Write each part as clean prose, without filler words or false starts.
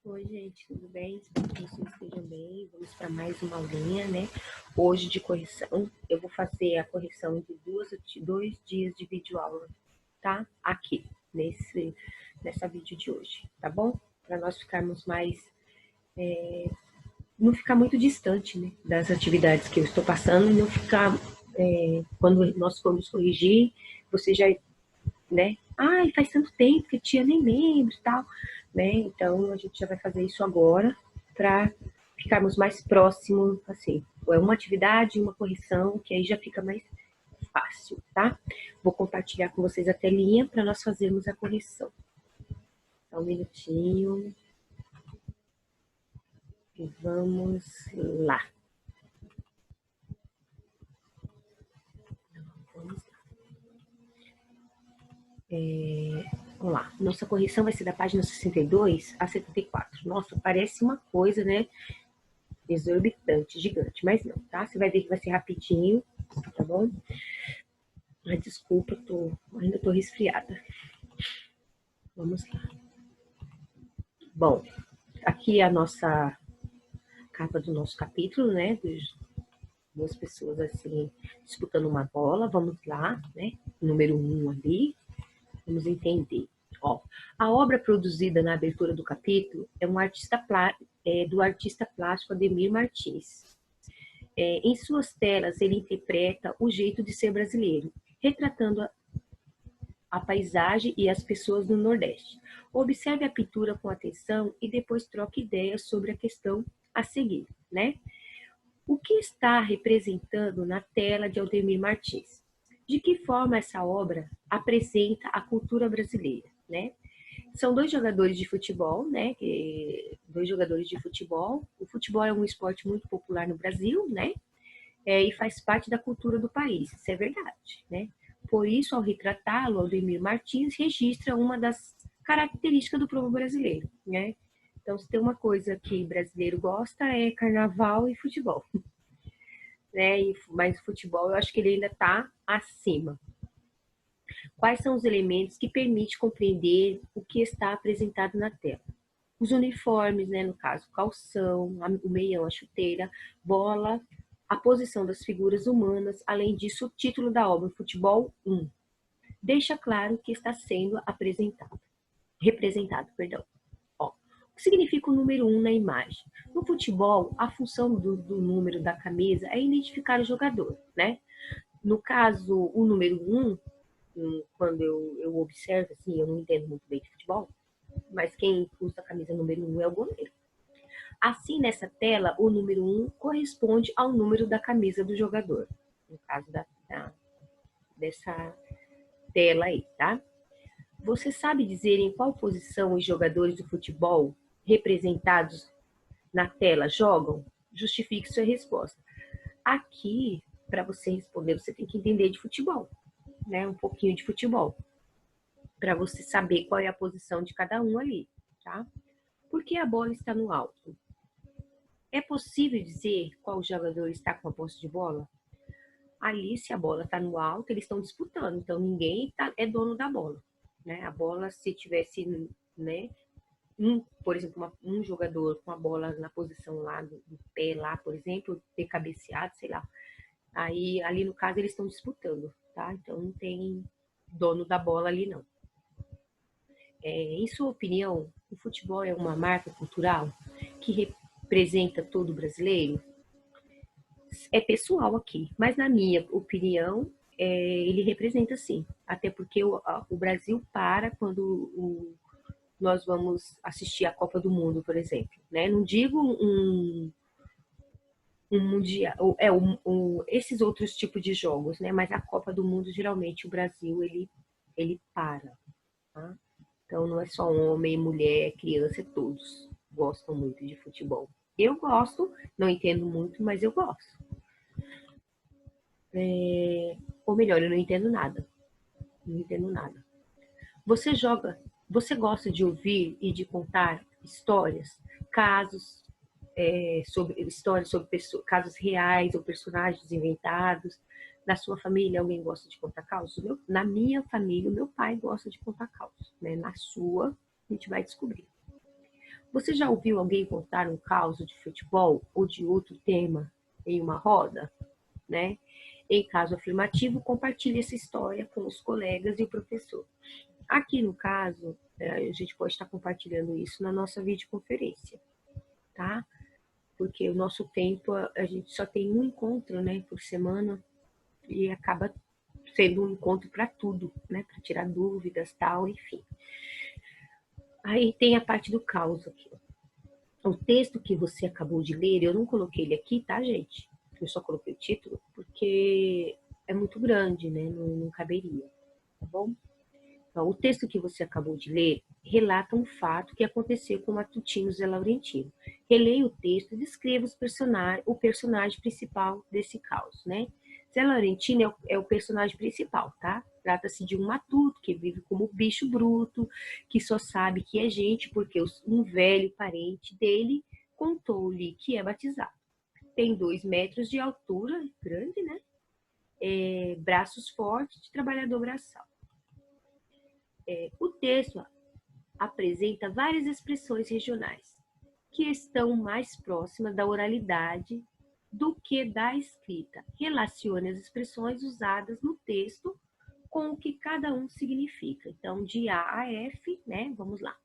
Oi, gente, tudo bem? Espero que vocês estejam bem. Vamos para mais uma aulinha, né? Hoje de correção. Eu vou fazer a correção de 2 dias de videoaula, tá? Aqui, nessa vídeo de hoje, tá bom? Para nós ficarmos mais... não ficar muito distante, né? Das atividades que eu estou passando e não ficar... quando nós formos corrigir, você já, né? Ai, faz tanto tempo que a tia nem lembra e tal, né? Então, a gente já vai fazer isso agora para ficarmos mais próximos, assim. É uma atividade, uma correção, que aí já fica mais fácil, tá? Vou compartilhar com vocês a telinha para nós fazermos a correção. Só um minutinho. E vamos lá. Vamos lá. Vamos lá. Nossa correção vai ser da página 62 a 74. Nossa, parece uma coisa, né? Exorbitante, gigante, mas não, tá? Você vai ver que vai ser rapidinho, tá bom? Mas desculpa, ainda tô resfriada. Vamos lá. Bom, aqui é a nossa capa do nosso capítulo, né? Duas pessoas assim disputando uma bola. Vamos lá, né? Número 1 ali. Vamos entender. Ó, a obra produzida na abertura do capítulo é do artista plástico Ademir Martins. Em suas telas, ele interpreta o jeito de ser brasileiro, retratando a paisagem e as pessoas do Nordeste. Observe a pintura com atenção e depois troque ideias sobre a questão a seguir, né? O que está representando na tela de Aldemir Martins? De que forma essa obra apresenta a cultura brasileira, né? São dois jogadores de futebol, né? Dois jogadores de futebol. O futebol é um esporte muito popular no Brasil, né? E faz parte da cultura do país, isso é verdade, né? Por isso, ao retratá-lo, Aldemir Martins registra uma das características do povo brasileiro, né? Então, se tem uma coisa que brasileiro gosta é carnaval e futebol, né? Mas o futebol, eu acho que ele ainda está acima. Quais são os elementos que permitem compreender o que está apresentado na tela? Os uniformes, né? No caso, calção, o meião, a chuteira, bola, a posição das figuras humanas, além disso, o título da obra, Futebol 1, deixa claro que está sendo representado. Ó, o que significa o número 1 na imagem? No futebol, a função do número da camisa é identificar o jogador, né? No caso, o número 1, quando eu observo, assim, eu não entendo muito bem de futebol, mas quem usa a camisa número 1 é o goleiro. Assim, nessa tela, o número 1 corresponde ao número da camisa do jogador, no caso dessa tela aí, tá? Você sabe dizer em qual posição os jogadores do futebol representados na tela jogam? Justifique sua resposta. Aqui, para você responder, você tem que entender de futebol, né? Um pouquinho de futebol, para você saber qual é a posição de cada um ali, tá? Por que a bola está no alto? É possível dizer qual jogador está com a posse de bola? Ali, se a bola está no alto, eles estão disputando, então ninguém é dono da bola, né? A bola, se tivesse, né, por exemplo, um jogador com a bola na posição lá do pé lá, por exemplo, ter cabeceado, sei lá, aí ali no caso eles estão disputando, tá? Então não tem dono da bola ali não. Em sua opinião, o futebol é uma marca cultural que representa todo brasileiro? É pessoal aqui, mas na minha opinião, ele representa sim. Até porque o Brasil para quando nós vamos assistir a Copa do Mundo, por exemplo. Né? Não digo um mundial, esses outros tipos de jogos, né? Mas a Copa do Mundo, geralmente, o Brasil, ele para. Tá? Então, não é só homem, mulher, criança, todos gostam muito de futebol. Eu gosto, não entendo muito, mas eu gosto. Ou melhor, eu não entendo nada. Não entendo nada. Você gosta de ouvir e de contar histórias, casos, histórias sobre casos reais ou personagens inventados? Na sua família, alguém gosta de contar causos? Na minha família, o meu pai gosta de contar causos. Né? Na sua, a gente vai descobrir. Você já ouviu alguém contar um caso de futebol ou de outro tema em uma roda, né? Em caso afirmativo, compartilhe essa história com os colegas e o professor. Aqui no caso, a gente pode estar compartilhando isso na nossa videoconferência, tá? Porque o nosso tempo, a gente só tem um encontro, né, por semana, e acaba sendo um encontro para tudo, né, para tirar dúvidas, tal, enfim. Aí tem a parte do caos aqui. O texto que você acabou de ler, eu não coloquei ele aqui, tá, gente? Eu só coloquei o título porque é muito grande, né, não caberia, tá bom? Então, o texto que você acabou de ler relata um fato que aconteceu com o Matutino Zé Laurentino. Releia o texto e descreva o personagem principal desse caos, né? Zé Laurentino é o personagem principal, tá? Trata-se de um matuto que vive como bicho bruto, que só sabe que é gente porque um velho parente dele contou-lhe que é batizado. Tem 2 metros de altura, grande, né? Braços fortes, de trabalhador braçal. O texto apresenta várias expressões regionais que estão mais próximas da oralidade do que da escrita. Relacione as expressões usadas no texto com o que cada um significa. Então, de A a F, né? Vamos lá.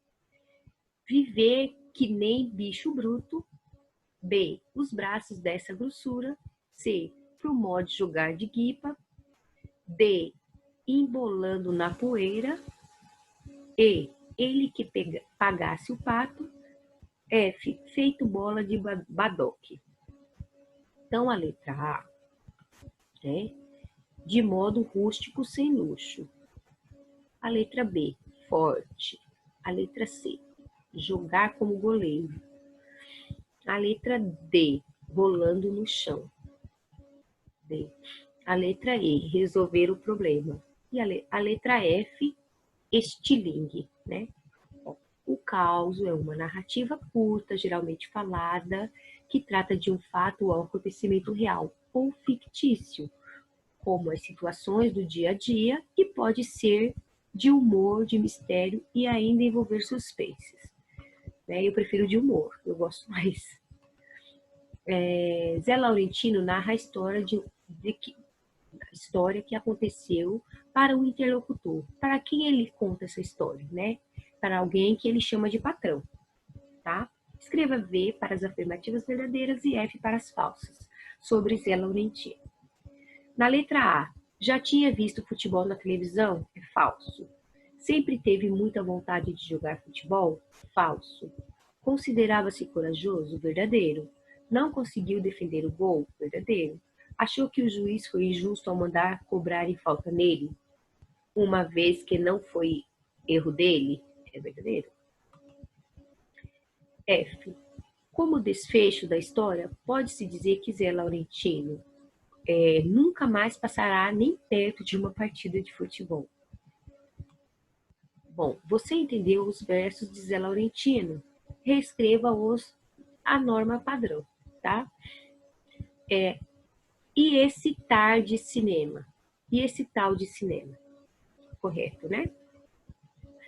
Viver que nem bicho bruto. B. Os braços dessa grossura. C. Pro modo de jogar de guipa. D. Embolando na poeira. E. Ele que pagasse o pato. F. Feito bola de badoque. Então, a letra A, né? De modo rústico, sem luxo. A letra B, forte. A letra C, jogar como goleiro. A letra D, rolando no chão. D. A letra E, resolver o problema. E a letra F, estilingue, né? O caos é uma narrativa curta, geralmente falada, que trata de um fato ou acontecimento real ou fictício, como as situações do dia a dia, e pode ser de humor, de mistério e ainda envolver suspenses. Eu prefiro de humor, eu gosto mais. Zé Laurentino narra a história a história que aconteceu para o interlocutor. Para quem ele conta essa história, né? Para alguém que ele chama de patrão, tá? Escreva V para as afirmativas verdadeiras e F para as falsas, sobre Zé Laurentino. Na letra A, já tinha visto futebol na televisão? É falso. Sempre teve muita vontade de jogar futebol? Falso. Considerava-se corajoso? Verdadeiro. Não conseguiu defender o gol? Verdadeiro. Achou que o juiz foi injusto ao mandar cobrar em falta nele, uma vez que não foi erro dele? É verdadeiro. F. Como desfecho da história, pode-se dizer que Zé Laurentino nunca mais passará nem perto de uma partida de futebol. Bom, você entendeu os versos de Zé Laurentino? Reescreva-os à norma padrão, tá? E esse tal de cinema? E esse tal de cinema? Correto, né?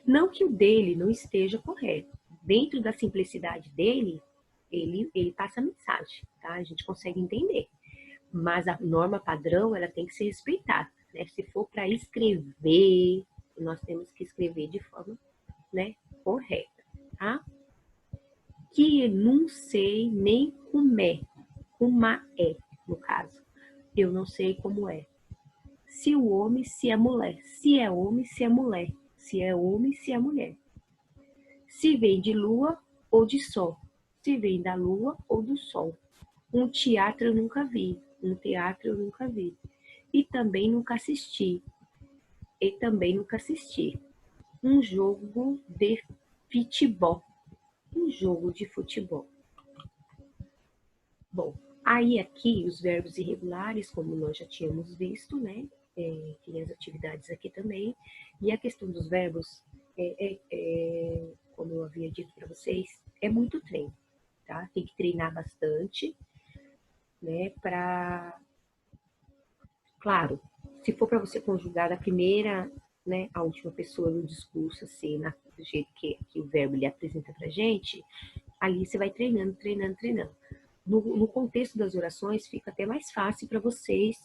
Não que o dele não esteja correto. Dentro da simplicidade dele, ele passa a mensagem, tá? A gente consegue entender. Mas a norma padrão, ela tem que ser respeitada, né? Se for para escrever, nós temos que escrever de forma, né, correta, tá? Que não sei nem como é no caso. Eu não sei como é. Se o homem, se é mulher. Se é homem, se é mulher. Se é homem, se é mulher. Se vem de lua ou de sol. Se vem da lua ou do sol. Um teatro eu nunca vi. Um teatro eu nunca vi. E também nunca assisti. Um jogo de futebol. Um jogo de futebol. Bom, aí aqui os verbos irregulares, como nós já tínhamos visto, né? Tem as atividades aqui também. E a questão dos verbos, como eu havia dito para vocês, é muito treino, tá? Tem que treinar bastante, né? Claro, se for para você conjugar né, a última pessoa do discurso, assim, do jeito que o verbo ele apresenta pra gente, ali você vai treinando, treinando, treinando. No contexto das orações, fica até mais fácil para vocês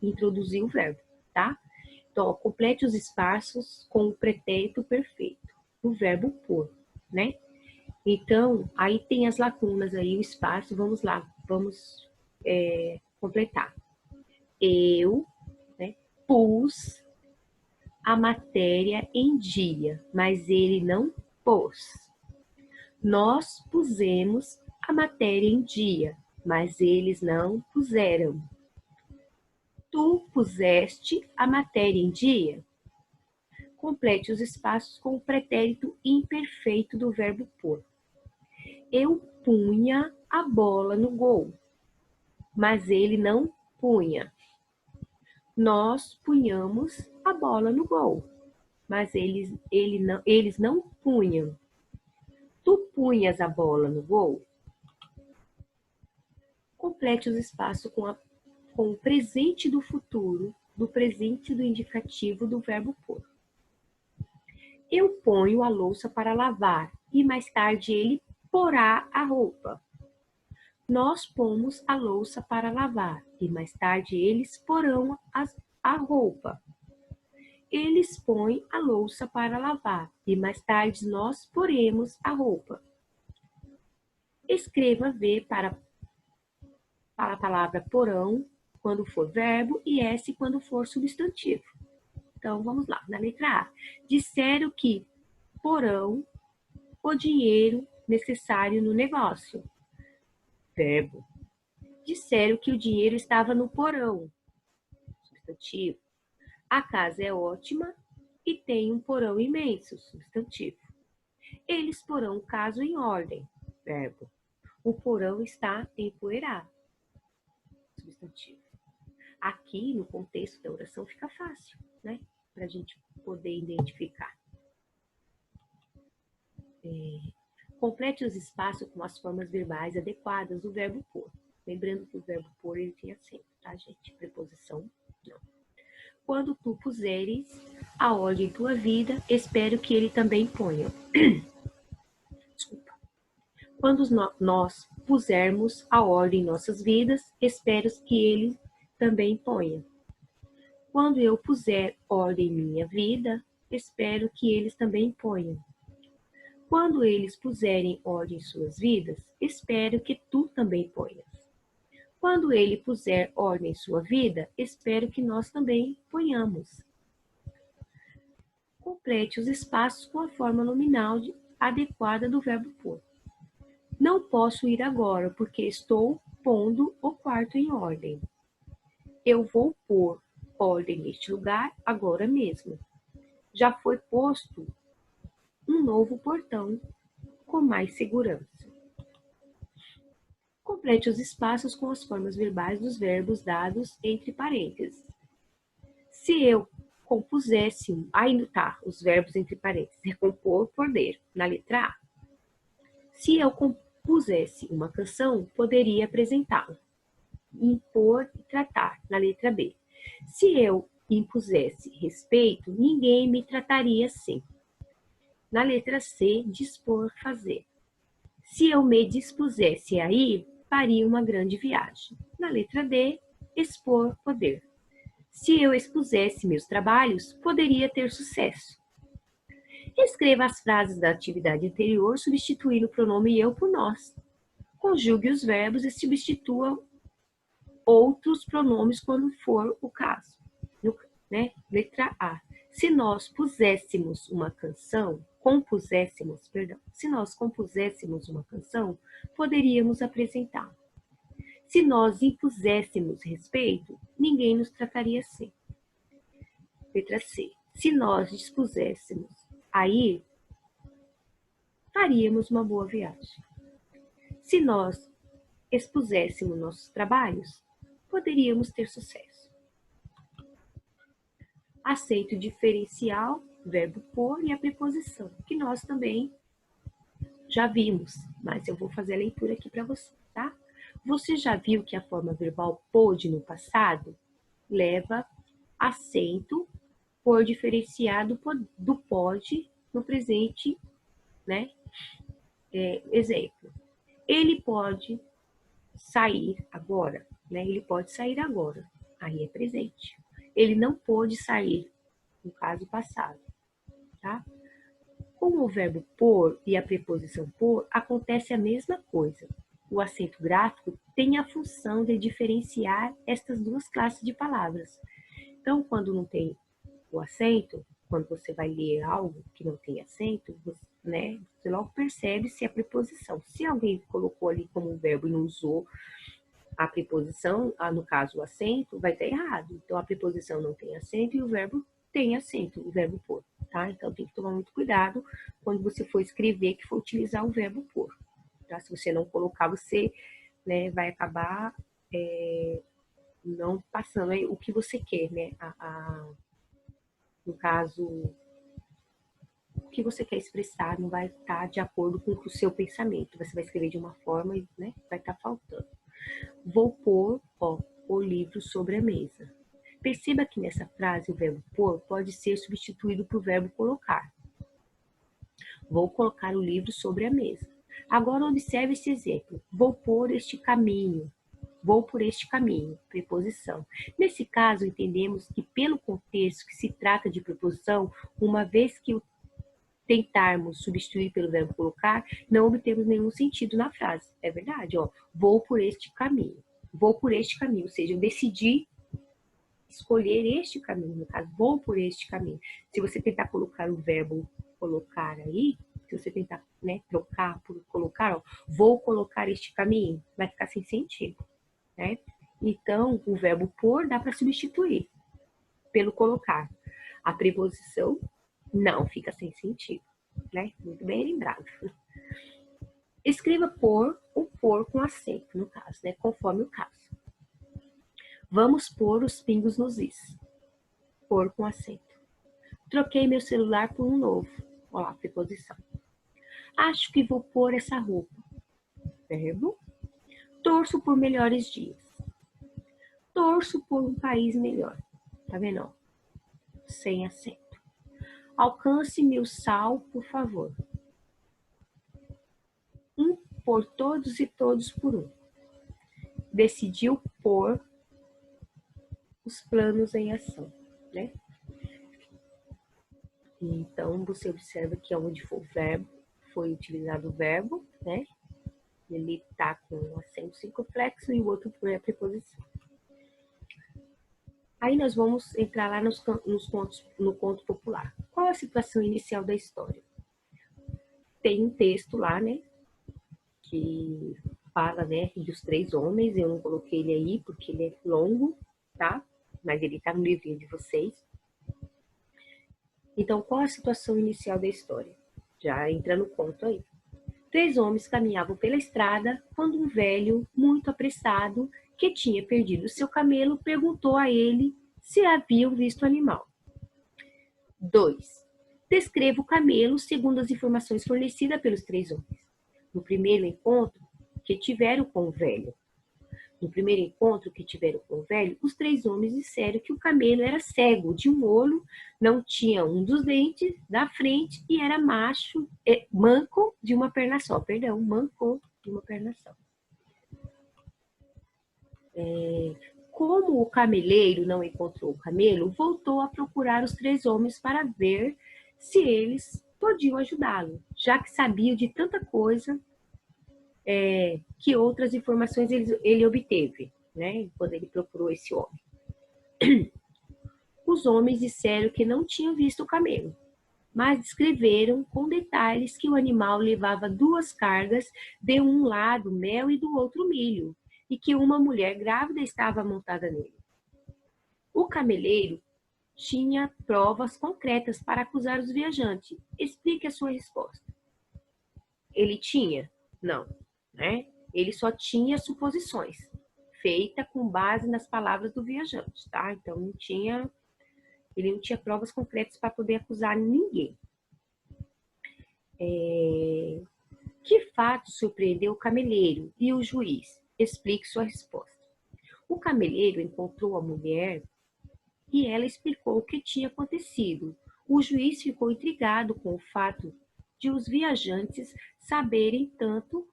introduzir o verbo, tá? Então, ó, complete os espaços com o pretérito perfeito, o verbo por, né? Então, aí tem as lacunas aí, o espaço, vamos lá, vamos completar. Eu, né, pus a matéria em dia, mas ele não pôs. Nós pusemos a matéria em dia, mas eles não puseram. Tu puseste a matéria em dia? Complete os espaços com o pretérito imperfeito do verbo pôr. Eu punha a bola no gol, mas ele não punha. Nós punhamos a bola no gol, mas eles não punham. Tu punhas a bola no gol? Complete os espaços com o presente do futuro, do presente do indicativo do verbo pôr. Eu ponho a louça para lavar e mais tarde ele porá a roupa. Nós pomos a louça para lavar e mais tarde eles porão a roupa. Eles põem a louça para lavar e mais tarde nós poremos a roupa. Escreva V para a palavra porão quando for verbo e S quando for substantivo. Então, vamos lá. Na letra A. Disseram que porão o dinheiro necessário no negócio. Verbo. Disseram que o dinheiro estava no porão. Substantivo. A casa é ótima e tem um porão imenso. Substantivo. Eles porão o caso em ordem. Verbo. O porão está empoeirado. Substantivo. Aqui, no contexto da oração, fica fácil, né? Para a gente poder identificar. Complete os espaços com as formas verbais adequadas do verbo pôr. Lembrando que o verbo pôr ele tem acento, tá, gente? Preposição, não. Quando tu puseres a ordem em tua vida, espero que ele também ponha. Desculpa. Quando nós pusermos a ordem em nossas vidas, espero que ele também ponha. Quando eu puser ordem em minha vida, espero que eles também ponham. Quando eles puserem ordem em suas vidas, espero que tu também ponhas. Quando ele puser ordem em sua vida, espero que nós também ponhamos. Complete os espaços com a forma nominal adequada do verbo pôr. Não posso ir agora, porque estou pondo o quarto em ordem. Eu vou pôr ordem neste lugar agora mesmo. Já foi posto um novo portão com mais segurança. Complete os espaços com as formas verbais dos verbos dados entre parênteses. Se eu compusesse, aí tá, os verbos entre parênteses, recompor, poder, na letra A. Se eu compusesse uma canção, poderia apresentá-la. Impor e tratar, na letra B. Se eu impusesse respeito, ninguém me trataria assim. Na letra C, dispor, fazer. Se eu me dispusesse a ir, faria uma grande viagem. Na letra D, expor, poder. Se eu expusesse meus trabalhos, poderia ter sucesso. Escreva as frases da atividade anterior, substituindo o pronome eu por nós. Conjugue os verbos e substitua outros pronomes quando for o caso. Né? Letra A. Se nós compuséssemos uma canção, poderíamos apresentá-la. Se nós impuséssemos respeito, ninguém nos trataria assim. Letra C. Se nós dispuséssemos a ir, faríamos uma boa viagem. Se nós expuséssemos nossos trabalhos, poderíamos ter sucesso. Aceito o diferencial, verbo pôr e a preposição, que nós também já vimos, mas eu vou fazer a leitura aqui para você, tá? Você já viu que a forma verbal pôde no passado leva acento por diferenciar do pode no presente, né? Exemplo, ele pode sair agora, né? Ele pode sair agora, aí é presente. Ele não pôde sair, no caso passado, tá? Com o verbo por e a preposição por, acontece a mesma coisa. O acento gráfico tem a função de diferenciar estas duas classes de palavras. Então, quando não tem o acento, quando você vai ler algo que não tem acento, você logo percebe se é preposição. Se alguém colocou ali como um verbo e não usou a preposição, no caso o acento, vai estar errado. Então, a preposição não tem acento e o verbo tem acento, o verbo por, tá? Então, tem que tomar muito cuidado quando você for escrever, que for utilizar o verbo por. Tá? Se você não colocar, você, né, vai acabar não passando aí o que você quer, né? No caso, o que você quer expressar não vai estar de acordo com o seu pensamento. Você vai escrever de uma forma e, né, vai estar faltando. Vou pôr, o livro sobre a mesa. Perceba que nessa frase o verbo pôr pode ser substituído por verbo colocar. Vou colocar o livro sobre a mesa. Agora observe esse exemplo. Vou por este caminho. Vou por este caminho, preposição. Nesse caso, entendemos que pelo contexto que se trata de preposição, uma vez que o tentarmos substituir pelo verbo colocar, não obtemos nenhum sentido na frase. É verdade, ó. Vou por este caminho. Vou por este caminho, ou seja, eu decidi escolher este caminho, no caso, vou por este caminho. Se você tentar colocar o verbo colocar aí, se você tentar, né, trocar por colocar, ó, vou colocar este caminho, vai ficar sem sentido, né? Então, o verbo por dá para substituir pelo colocar. A preposição não, fica sem sentido, né? Muito bem lembrado. Escreva por ou por com acento, no caso, né? Conforme o caso. Vamos pôr os pingos nos is. Por com acento. Troquei meu celular por um novo. Olha lá, preposição. Acho que vou pôr essa roupa. Verbo. Torço por melhores dias. Torço por um país melhor. Tá vendo? Sem acento. Alcance meu sal, por favor. Um por todos e todos por um. Decidiu pôr os planos em ação, né? Então, você observa que onde for o verbo, foi utilizado o verbo, né? Ele está com um acento circunflexo e o outro foi a preposição. Aí nós vamos entrar lá no conto popular. Qual a situação inicial da história? Tem um texto lá, né? Que fala, né, dos 3 homens. Eu não coloquei ele aí porque ele é longo, tá? Mas ele está no livrinho de vocês. Então, qual a situação inicial da história? Já entra no conto aí. 3 homens caminhavam pela estrada quando um velho, muito apressado, que tinha perdido seu camelo, perguntou a ele se haviam visto o animal. 2. Descreva o camelo segundo as informações fornecidas pelos 3 homens. No primeiro encontro que tiveram com o velho, os 3 homens disseram que o camelo era cego de um olho, não tinha um dos dentes da frente e era manco de uma perna só. Manco de uma perna só. Como o cameleiro não encontrou o camelo, voltou a procurar os 3 homens para ver se eles podiam ajudá-lo, já que sabiam de tanta coisa que outras informações ele obteve, né, quando ele procurou esse homem. Os homens disseram que não tinham visto o camelo, mas descreveram com detalhes que o animal levava 2 cargas, de um lado mel e do outro milho, e que uma mulher grávida estava montada nele. O cameleiro tinha provas concretas para acusar os viajantes. Explique a sua resposta. Ele tinha? Não, né? Ele só tinha suposições, feitas com base nas palavras do viajante, tá? Então, ele não tinha provas concretas para poder acusar ninguém. Que fato surpreendeu o cameleiro e o juiz? Explique sua resposta. O cameleiro encontrou a mulher e ela explicou o que tinha acontecido. O juiz ficou intrigado com o fato de os viajantes saberem tanto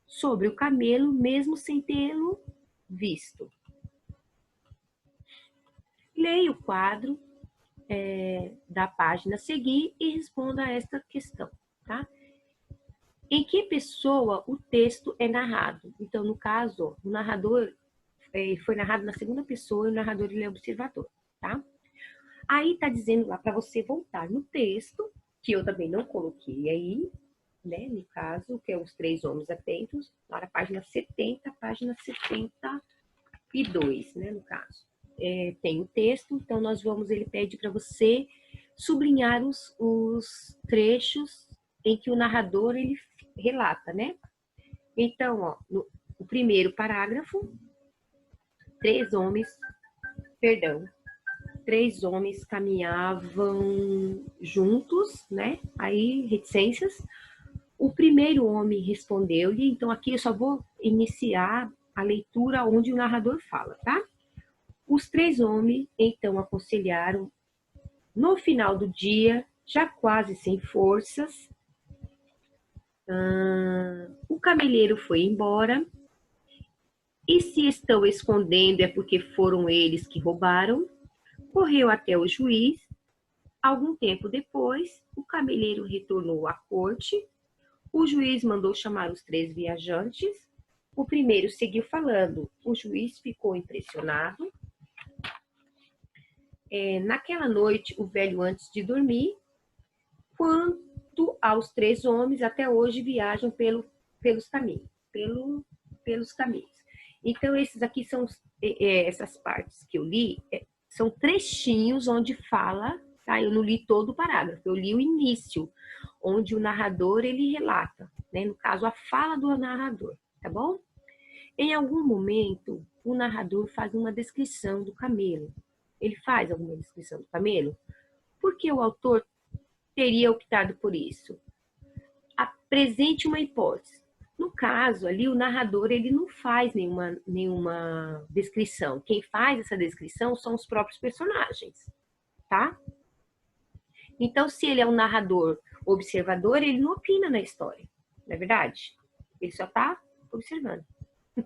sobre o camelo, mesmo sem tê-lo visto. Leia o quadro da página a seguir e responda a esta questão, tá? Em que pessoa o texto é narrado? Então, no caso, o narrador foi narrado na segunda pessoa e o narrador ele é observador, tá? Aí tá dizendo lá para você voltar no texto, que eu também não coloquei aí, né? No caso, que é os 3 homens atentos, lá na página 70, página 72, né? No caso. Tem o texto, então ele pede para você sublinhar os trechos em que o narrador ele relata, né? Então, ó, o primeiro parágrafo, três homens caminhavam juntos, né? Aí, reticências. O primeiro homem respondeu-lhe, então aqui eu só vou iniciar a leitura onde o narrador fala, tá? Os 3 homens, então, aconselharam, no final do dia, já quase sem forças, o cameleiro foi embora, e se estão escondendo é porque foram eles que roubaram. Correu até o juiz. Algum tempo depois, o cameleiro retornou à corte. O juiz mandou chamar os 3 viajantes. O primeiro seguiu falando. O juiz ficou impressionado. Naquela noite, o velho, antes de dormir, quanto aos 3 homens, até hoje viajam pelos caminhos. Então, esses aqui são essas partes que eu li, são trechinhos onde fala, tá? Eu não li todo o parágrafo, eu li o início, onde o narrador ele relata, né? No caso, a fala do narrador, tá bom? Em algum momento, o narrador faz uma descrição do camelo. Ele faz alguma descrição do camelo? Por que o autor teria optado por isso? Apresente uma hipótese. No caso, ali, o narrador ele não faz nenhuma descrição. Quem faz essa descrição são os próprios personagens, tá? Então, se ele é um narrador observador, ele não opina na história, não é verdade? Ele só está observando. Ele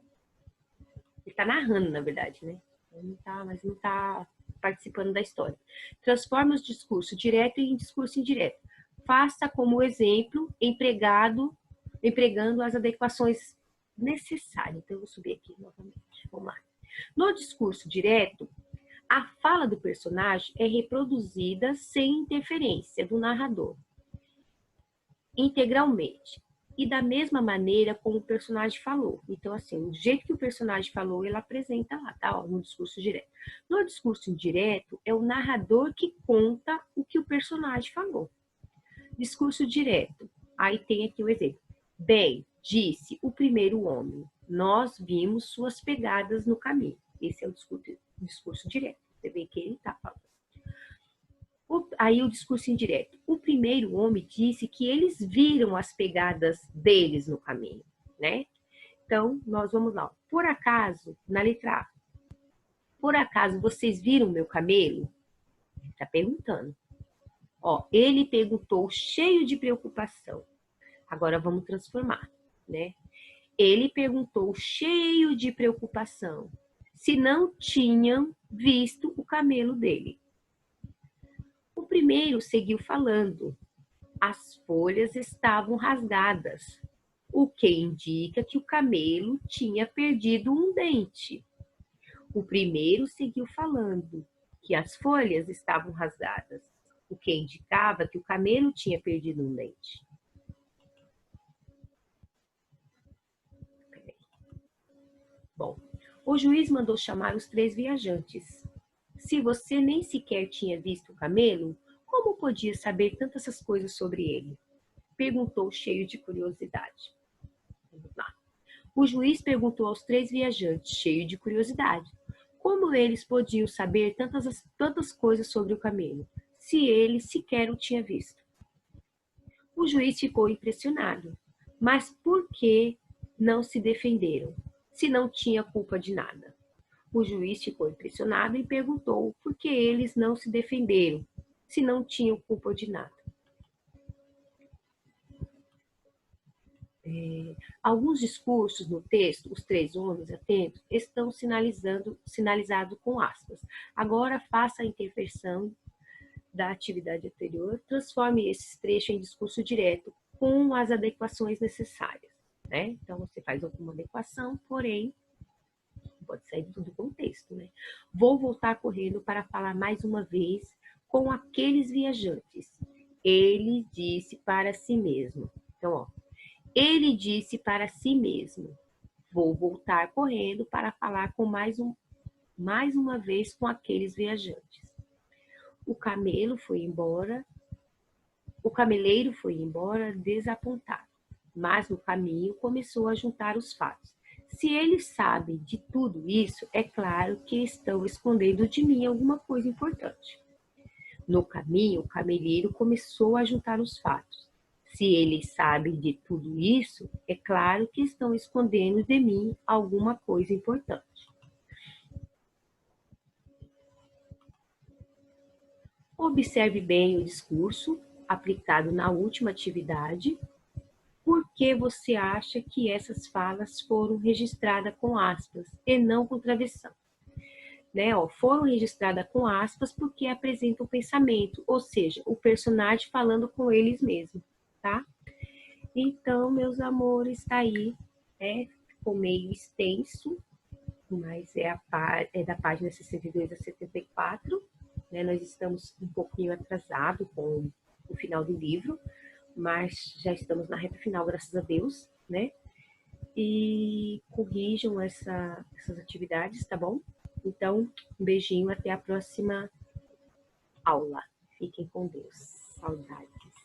está narrando, na verdade, né? Mas não está participando da história. Transforma os discursos direto em discurso indireto. Faça como exemplo empregando as adequações necessárias. Então, eu vou subir aqui novamente. Vamos lá. No discurso direto, a fala do personagem é reproduzida sem interferência do narrador, integralmente. E da mesma maneira como o personagem falou. Então, assim, do jeito que o personagem falou, ele apresenta lá, tá? Ó, no discurso direto. No discurso indireto, é o narrador que conta o que o personagem falou. Discurso direto. Aí tem aqui o exemplo. Bem, disse o primeiro homem, nós vimos suas pegadas no caminho. Esse é o discurso direto. Você vê que ele está falando. Aí o discurso indireto. O primeiro homem disse que eles viram as pegadas deles no caminho, né? Então, nós vamos lá. Por acaso, na letra A, por acaso vocês viram meu camelo? Está perguntando. Ó, ele perguntou cheio de preocupação. Agora vamos transformar, né? Ele perguntou cheio de preocupação se não tinham visto o camelo dele. O primeiro seguiu falando. As folhas estavam rasgadas, o que indica que o camelo tinha perdido um dente. O primeiro seguiu falando que as folhas estavam rasgadas, o que indicava que o camelo tinha perdido um dente. Bom, o juiz mandou chamar os 3 viajantes. Se você nem sequer tinha visto o camelo, como podia saber tantas essas coisas sobre ele? Perguntou cheio de curiosidade. O juiz perguntou aos 3 viajantes, cheio de curiosidade, como eles podiam saber tantas coisas sobre o camelo, se ele sequer o tinha visto. O juiz ficou impressionado. Mas por que não se defenderam, se não tinha culpa de nada? O juiz ficou impressionado e perguntou por que eles não se defenderam, se não tinham culpa de nada. Alguns discursos no texto, os 3 homens atentos, estão sinalizados com aspas. Agora faça a intervenção da atividade anterior, transforme esse trecho em discurso direto com as adequações necessárias. Né? Então, você faz alguma adequação, porém, pode sair do contexto. Né? Vou voltar correndo para falar mais uma vez com aqueles viajantes. Ele disse para si mesmo. Então, ó, ele disse para si mesmo, vou voltar correndo para falar com mais uma vez com aqueles viajantes. O cameleiro foi embora desapontado, mas no caminho começou a juntar os fatos. Se eles sabem de tudo isso, é claro que estão escondendo de mim alguma coisa importante. No caminho, o cameleiro começou a juntar os fatos. Se eles sabem de tudo isso, é claro que estão escondendo de mim alguma coisa importante. Observe bem o discurso aplicado na última atividade. Por que você acha que essas falas foram registradas com aspas e não com travessão? Né, foram registradas com aspas porque apresentam o pensamento, ou seja, o personagem falando com eles mesmos, tá? Então, meus amores, está aí, né? Ficou meio extenso, mas é da página 62 a 74. Né? Nós estamos um pouquinho atrasados com o final do livro, mas já estamos na reta final, graças a Deus, né? E corrijam essas atividades, tá bom? Então, um beijinho, até a próxima aula. Fiquem com Deus. Saudades.